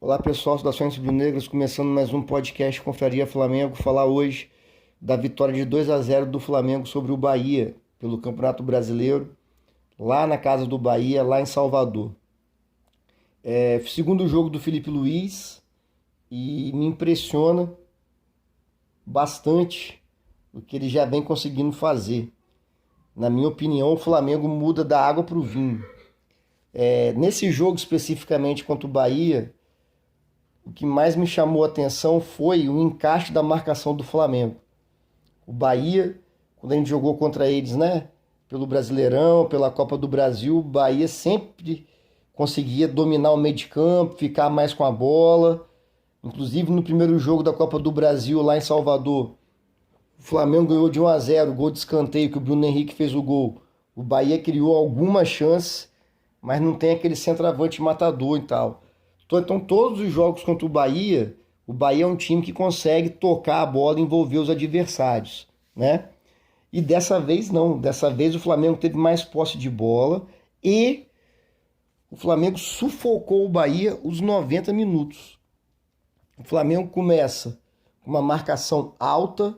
Olá pessoal, saudações rubro-negras, começando mais um podcast Confraria Flamengo. Falar hoje da vitória de 2-0 do Flamengo sobre o Bahia pelo Campeonato Brasileiro, lá na casa do Bahia, lá em Salvador. Segundo jogo do Felipe Luiz e me impressiona bastante o que ele já vem conseguindo fazer. Na minha opinião, o Flamengo muda da água para o vinho. Nesse jogo especificamente contra o Bahia, o que mais me chamou a atenção foi o encaixe da marcação do Flamengo. O Bahia, quando a gente jogou contra eles, né? Pelo Brasileirão, pela Copa do Brasil, o Bahia sempre conseguia dominar o meio de campo, ficar mais com a bola. Inclusive no primeiro jogo da Copa do Brasil, lá em Salvador, o Flamengo ganhou de 1-0, gol de escanteio que o Bruno Henrique fez o gol. O Bahia criou algumas chances, mas não tem aquele centroavante matador e tal. Então, todos os jogos contra o Bahia é um time que consegue tocar a bola e envolver os adversários, né? E dessa vez não, dessa vez o Flamengo teve mais posse de bola e o Flamengo sufocou o Bahia os 90 minutos. O Flamengo começa com uma marcação alta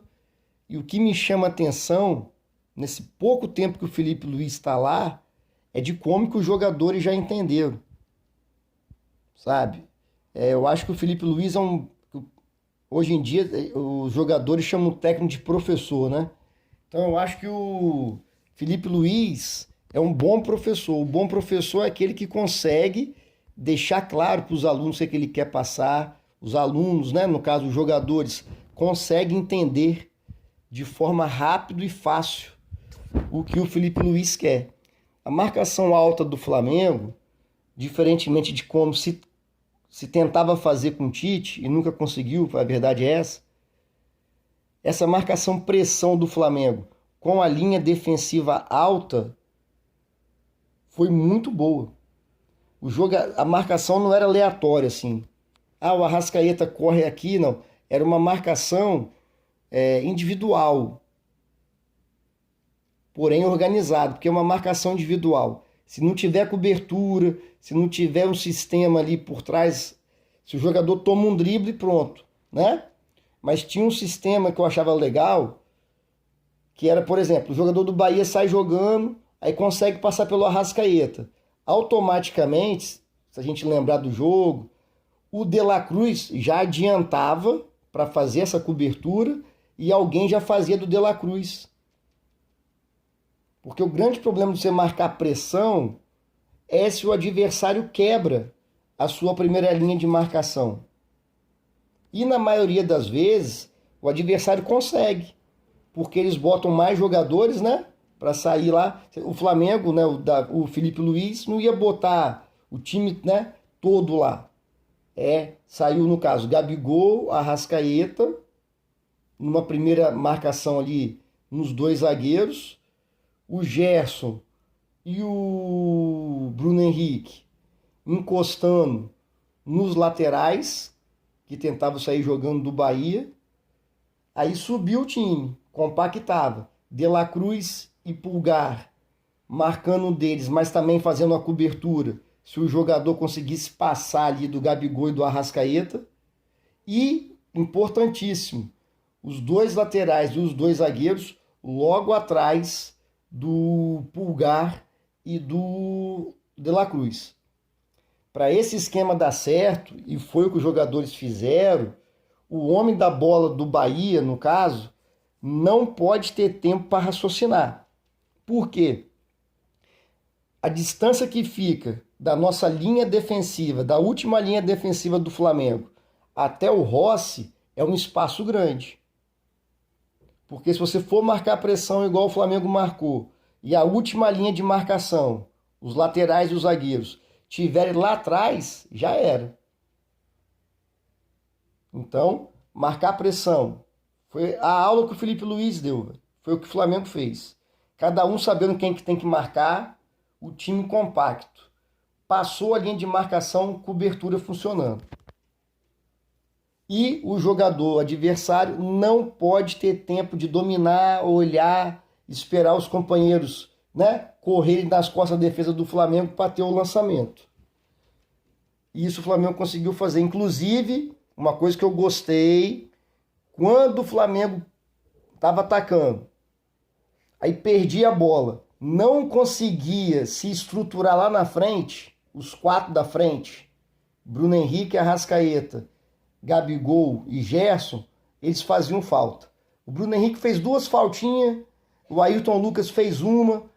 e o que me chama a atenção, nesse pouco tempo que o Felipe Luiz está lá, é de como que os jogadores já entenderam, sabe? Eu acho que o Felipe Luiz é um... Hoje em dia, os jogadores chamam o técnico de professor, né? Então eu acho que o Felipe Luiz é um bom professor. O bom professor é aquele que consegue deixar claro para os alunos o que ele quer passar. Os alunos, né, no caso os jogadores, conseguem entender de forma rápida e fácil o que o Felipe Luiz quer. A marcação alta do Flamengo, diferentemente de como se tentava fazer com o Tite e nunca conseguiu, a verdade é essa marcação pressão do Flamengo com a linha defensiva alta foi muito boa. A marcação não era aleatória assim. O Arrascaeta corre aqui, não. Era uma marcação individual, porém organizada, porque é uma marcação individual. Se não tiver cobertura, se não tiver um sistema ali por trás, se o jogador toma um drible, pronto, né? Mas tinha um sistema que eu achava legal, que era, por exemplo, o jogador do Bahia sai jogando, aí consegue passar pelo Arrascaeta. Automaticamente, se a gente lembrar do jogo, o De La Cruz já adiantava para fazer essa cobertura e alguém já fazia do De La Cruz. Porque o grande problema de você marcar pressão é se o adversário quebra a sua primeira linha de marcação. E na maioria das vezes, o adversário consegue, porque eles botam mais jogadores, né, para sair lá. O Flamengo, né, o Felipe Luiz não ia botar o time, né, todo lá. Saiu no caso Gabigol, Arrascaeta, numa primeira marcação ali nos dois zagueiros, o Gerson e o Bruno Henrique encostando nos laterais, que tentavam sair jogando do Bahia. Aí subiu o time, compactava. De La Cruz e Pulgar marcando um deles, mas também fazendo a cobertura, se o jogador conseguisse passar ali do Gabigol e do Arrascaeta. E, importantíssimo, os dois laterais e os dois zagueiros logo atrás do Pulgar e do De La Cruz. Para esse esquema dar certo, e foi o que os jogadores fizeram, o homem da bola do Bahia, no caso, não pode ter tempo para raciocinar. Por quê? A distância que fica da nossa linha defensiva, da última linha defensiva do Flamengo, até o Rossi, é um espaço grande. Porque se você for marcar pressão igual o Flamengo marcou, e a última linha de marcação, os laterais e os zagueiros, tiverem lá atrás, já era. Então, marcar pressão. Foi a aula que o Felipe Luiz deu. Foi o que o Flamengo fez. Cada um sabendo quem que tem que marcar, o time compacto. Passou a linha de marcação, cobertura funcionando. E o jogador adversário não pode ter tempo de dominar, olhar, esperar os companheiros, né, correrem nas costas da defesa do Flamengo para ter o lançamento. E isso o Flamengo conseguiu fazer. Inclusive, uma coisa que eu gostei, quando o Flamengo estava atacando, aí perdia a bola, não conseguia se estruturar lá na frente, os 4 da frente, Bruno Henrique, Arrascaeta, Gabigol e Gerson, eles faziam falta. O Bruno Henrique fez 2 faltinhas, o Ayrton Lucas fez uma.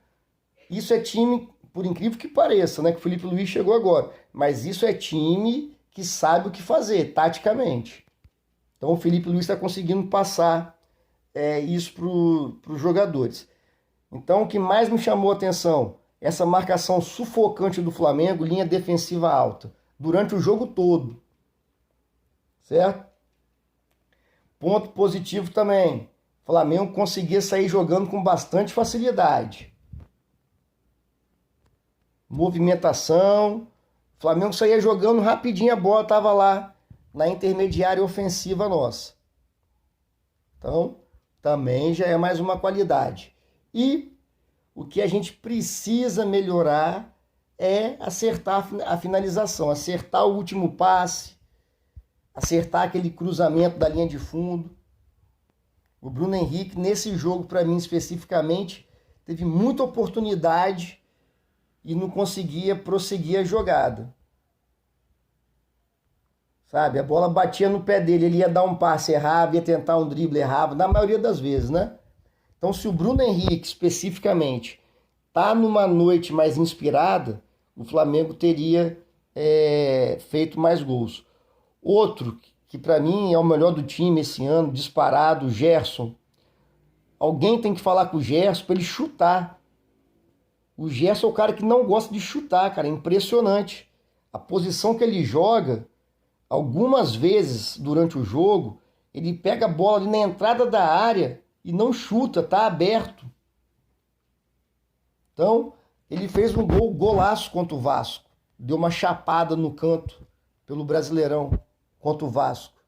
Isso é time, por incrível que pareça, né? Que o Felipe Luiz chegou agora. Mas isso é time que sabe o que fazer, taticamente. Então o Felipe Luiz está conseguindo passar isso para os jogadores. Então o que mais me chamou a atenção, essa marcação sufocante do Flamengo, linha defensiva alta, durante o jogo todo. Certo? Ponto positivo também, o Flamengo conseguia sair jogando com bastante facilidade. Movimentação, o Flamengo saía jogando rapidinho, a bola estava lá na intermediária ofensiva nossa. Então, também já é mais uma qualidade. E o que a gente precisa melhorar é acertar a finalização, acertar o último passe, acertar aquele cruzamento da linha de fundo. O Bruno Henrique, nesse jogo, para mim especificamente, teve muita oportunidade e não conseguia prosseguir a jogada. Sabe, a bola batia no pé dele, ele ia dar um passe errado, ia tentar um drible errado, na maioria das vezes, né? Então, se o Bruno Henrique, especificamente, tá numa noite mais inspirada, o Flamengo teria feito mais gols. Outro, que para mim é o melhor do time esse ano, disparado, o Gerson. Alguém tem que falar com o Gerson para ele chutar. O Gerson é o cara que não gosta de chutar, cara, é impressionante. A posição que ele joga, algumas vezes durante o jogo, ele pega a bola ali na entrada da área e não chuta, tá aberto. Então, ele fez um golaço contra o Vasco. Deu uma chapada no canto pelo Brasileirão contra o Vasco.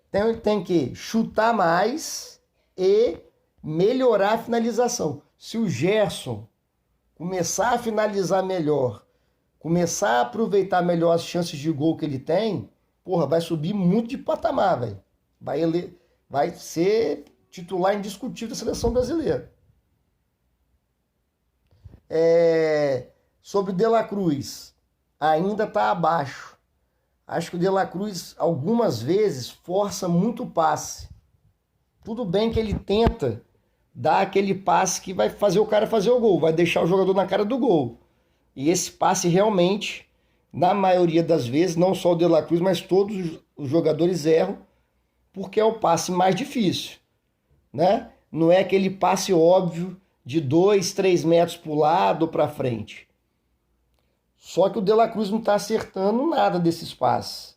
Então ele tem que chutar mais e melhorar a finalização. Se o Gerson começar a finalizar melhor, começar a aproveitar melhor as chances de gol que ele tem, porra, vai subir muito de patamar, velho. Vai ser titular indiscutível da seleção brasileira. Sobre o De La Cruz, ainda está abaixo. Acho que o De La Cruz, algumas vezes, força muito o passe. Tudo bem que ele tenta dar aquele passe que vai fazer o cara fazer o gol, vai deixar o jogador na cara do gol. E esse passe realmente, na maioria das vezes, não só o De La Cruz, mas todos os jogadores erram, porque é o passe mais difícil, né? Não é aquele passe óbvio de 2, 3 metros para o lado ou para frente. Só que o De La Cruz não está acertando nada desses passes.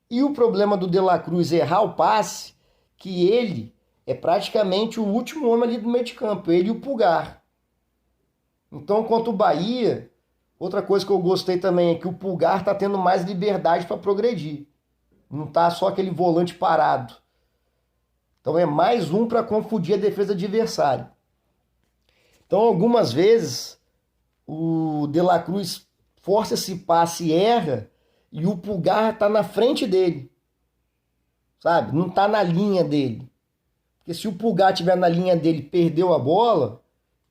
E o problema do De La Cruz errar o passe, que ele é praticamente o último homem ali do meio de campo, ele e o Pulgar. Então, contra o Bahia, outra coisa que eu gostei também é que o Pulgar está tendo mais liberdade para progredir. Não está só aquele volante parado. Então é mais um para confundir a defesa adversária. Então, algumas vezes, o De La Cruz força esse passe e erra, e o Pulgar está na frente dele. Sabe? Não está na linha dele. Porque se o Pulgar estiver na linha dele e perdeu a bola,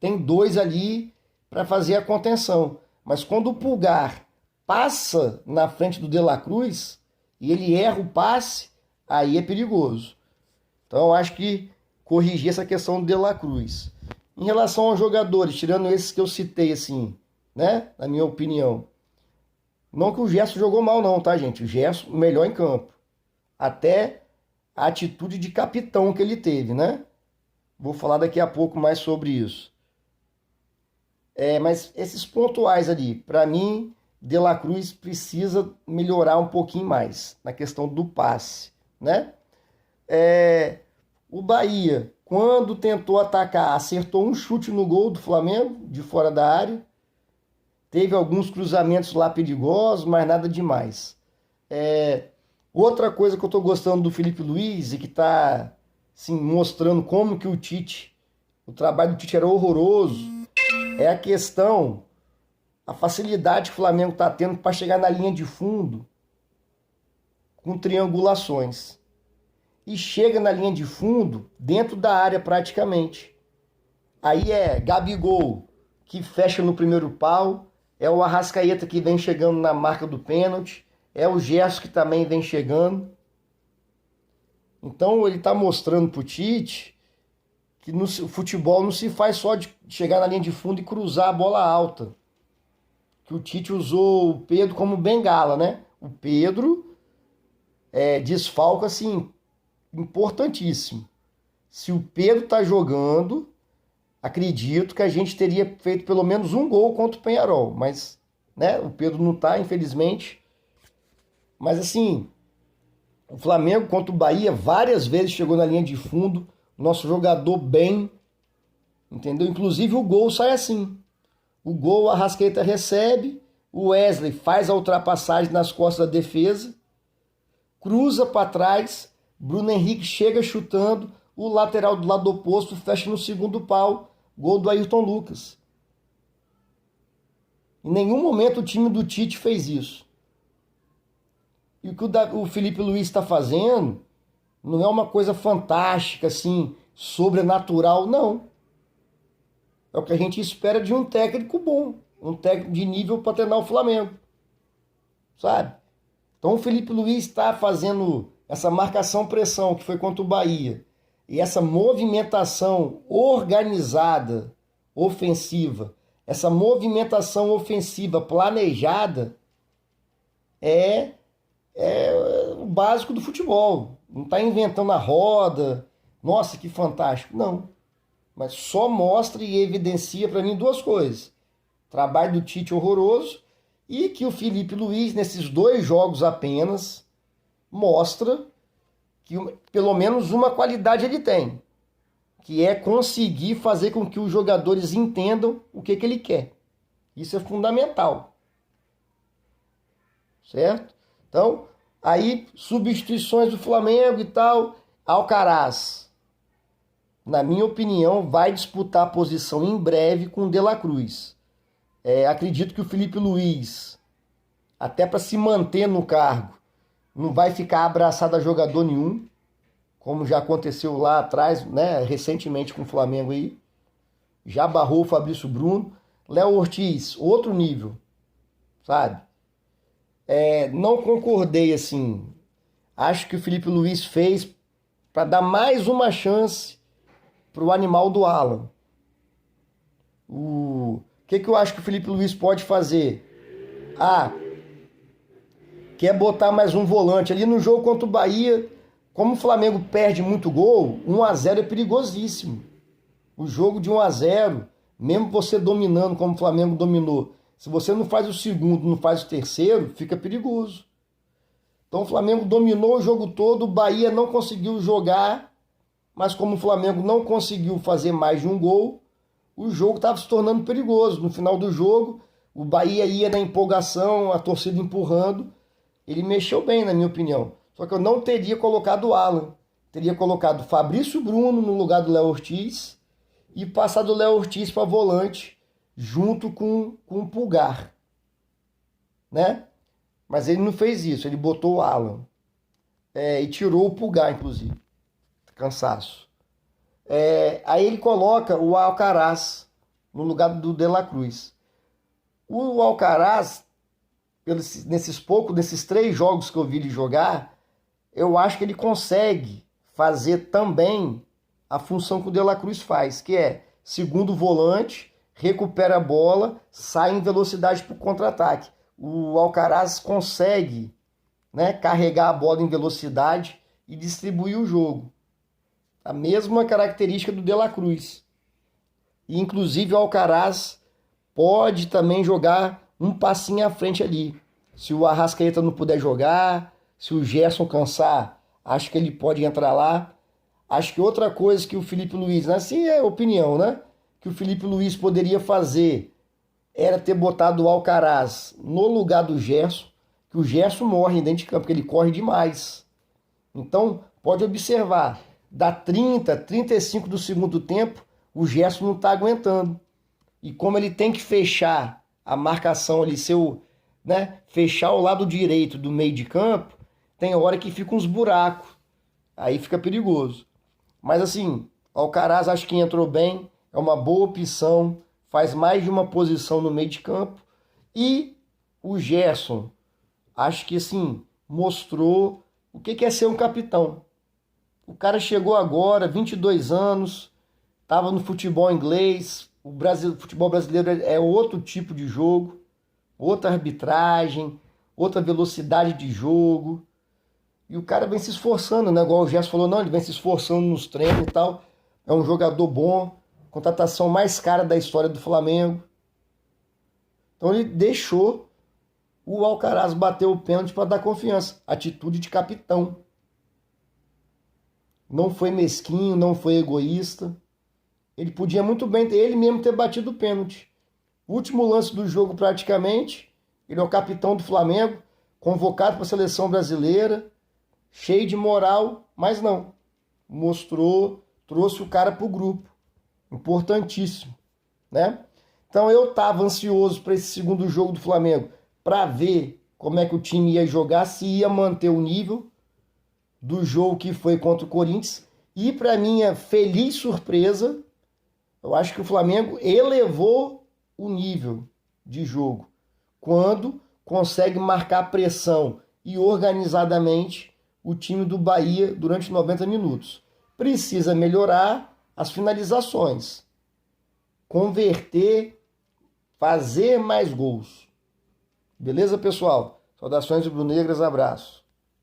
tem 2 ali para fazer a contenção. Mas quando o Pulgar passa na frente do De La Cruz e ele erra o passe, aí é perigoso. Então eu acho que corrigir essa questão do De La Cruz. Em relação aos jogadores, tirando esses que eu citei assim, né? Na minha opinião. Não que o Gerson jogou mal não, tá, gente? O Gerson, melhor em campo. Até a atitude de capitão que ele teve, né? Vou falar daqui a pouco mais sobre isso. Mas esses pontuais ali, para mim, De La Cruz precisa melhorar um pouquinho mais na questão do passe, né? O Bahia, quando tentou atacar, acertou um chute no gol do Flamengo, de fora da área. Teve alguns cruzamentos lá perigosos, mas nada demais. Outra coisa que eu estou gostando do Felipe Luiz e que está assim, mostrando como que o trabalho do Tite era horroroso, é a questão a facilidade que o Flamengo está tendo para chegar na linha de fundo com triangulações. E chega na linha de fundo dentro da área praticamente. Aí é Gabigol que fecha no primeiro pau, é o Arrascaeta que vem chegando na marca do pênalti, é o Gerson que também vem chegando. Então ele está mostrando para o Tite que no futebol não se faz só de chegar na linha de fundo e cruzar a bola alta. Que o Tite usou o Pedro como bengala, né? O Pedro desfalca, assim, importantíssimo. Se o Pedro tá jogando, acredito que a gente teria feito pelo menos um gol contra o Peñarol. Mas, né, o Pedro não tá, infelizmente. Mas, assim, o Flamengo contra o Bahia várias vezes chegou na linha de fundo. Nosso jogador bem, entendeu? Inclusive o gol sai assim. O gol, a Arrascaeta recebe, o Wesley faz a ultrapassagem nas costas da defesa, cruza para trás, Bruno Henrique chega chutando, o lateral do lado oposto fecha no segundo pau, gol do Ayrton Lucas. Em nenhum momento o time do Tite fez isso. E o que o Felipe Luiz está fazendo não é uma coisa fantástica, assim, sobrenatural, não. É o que a gente espera de um técnico bom, um técnico de nível para treinar o Flamengo, sabe? Então o Felipe Luiz está fazendo essa marcação-pressão que foi contra o Bahia e essa movimentação organizada, ofensiva, essa movimentação ofensiva planejada é o básico do futebol. Não está inventando a roda, nossa, que fantástico. Não. Mas só mostra e evidencia para mim duas coisas. Trabalho do Tite horroroso e que o Felipe Luiz, nesses 2 jogos apenas, mostra que pelo menos uma qualidade ele tem, que é conseguir fazer com que os jogadores entendam o que ele quer. Isso é fundamental. Certo? Então, aí, substituições do Flamengo e tal, Alcaraz, na minha opinião, vai disputar a posição em breve com o De La Cruz. Acredito que o Felipe Luiz, até para se manter no cargo, não vai ficar abraçado a jogador nenhum, como já aconteceu lá atrás, né, recentemente com o Flamengo aí. Já barrou o Fabrício Bruno. Léo Ortiz, outro nível, sabe? Não concordei, assim. Acho que o Felipe Luiz fez para dar mais uma chance para o animal do Alan. O que eu acho que o Felipe Luiz pode fazer? Quer botar mais um volante. Ali no jogo contra o Bahia, como o Flamengo perde muito gol, 1-0 é perigosíssimo. O jogo de 1-0, mesmo você dominando como o Flamengo dominou, se você não faz o segundo, não faz o terceiro, fica perigoso. Então o Flamengo dominou o jogo todo, o Bahia não conseguiu jogar, mas como o Flamengo não conseguiu fazer mais de um gol, o jogo estava se tornando perigoso. No final do jogo, o Bahia ia na empolgação, a torcida empurrando. Ele mexeu bem, na minha opinião. Só que eu não teria colocado o Alan. Teria colocado Fabrício Bruno no lugar do Léo Ortiz e passado o Léo Ortiz para volante junto com o Pulgar, né? Mas ele não fez isso, ele botou o Alan e tirou o Pulgar, inclusive. Cansaço. Aí ele coloca o Alcaraz no lugar do De La Cruz. O Alcaraz, nesses 3 jogos que eu vi ele jogar, eu acho que ele consegue fazer também a função que o De La Cruz faz, que é segundo volante, recupera a bola, sai em velocidade para o contra-ataque. O Alcaraz consegue, né, carregar a bola em velocidade e distribuir o jogo. A mesma característica do De La Cruz. E, inclusive, o Alcaraz pode também jogar um passinho à frente ali. Se o Arrascaeta não puder jogar, se o Gerson cansar, acho que ele pode entrar lá. Acho que outra coisa que o Felipe Luiz, assim é opinião, né? Que o Felipe Luiz poderia fazer era ter botado o Alcaraz no lugar do Gerson, que o Gerson morre dentro de campo, porque ele corre demais. Então, pode observar, dá 30, 35 do segundo tempo, o Gerson não está aguentando. E como ele tem que fechar a marcação ali, né, fechar o lado direito do meio de campo, tem hora que fica uns buracos. Aí fica perigoso. Mas assim, Alcaraz acho que entrou bem, é uma boa opção, faz mais de uma posição no meio de campo. E o Gerson, acho que assim, mostrou o que é ser um capitão. O cara chegou agora, 22 anos, estava no futebol inglês. O futebol brasileiro é outro tipo de jogo, outra arbitragem, outra velocidade de jogo. E o cara vem se esforçando, né? Igual o Gerson falou, não, ele vem se esforçando nos treinos e tal. É um jogador bom, contratação mais cara da história do Flamengo. Então ele deixou o Alcaraz bater o pênalti para dar confiança. Atitude de capitão. Não foi mesquinho, não foi egoísta. Ele podia muito bem ele mesmo ter batido o pênalti. Último lance do jogo praticamente. Ele é o capitão do Flamengo, convocado para a seleção brasileira, cheio de moral, mas não. Mostrou, trouxe o cara para o grupo. Importantíssimo, né? Então eu estava ansioso para esse segundo jogo do Flamengo, para ver como é que o time ia jogar, se ia manter o nível do jogo que foi contra o Corinthians. E para minha feliz surpresa, eu acho que o Flamengo elevou o nível de jogo quando consegue marcar pressão e organizadamente o time do Bahia durante 90 minutos. Precisa melhorar as finalizações, converter, fazer mais gols. Beleza, pessoal? Saudações rubro-negras, abraço.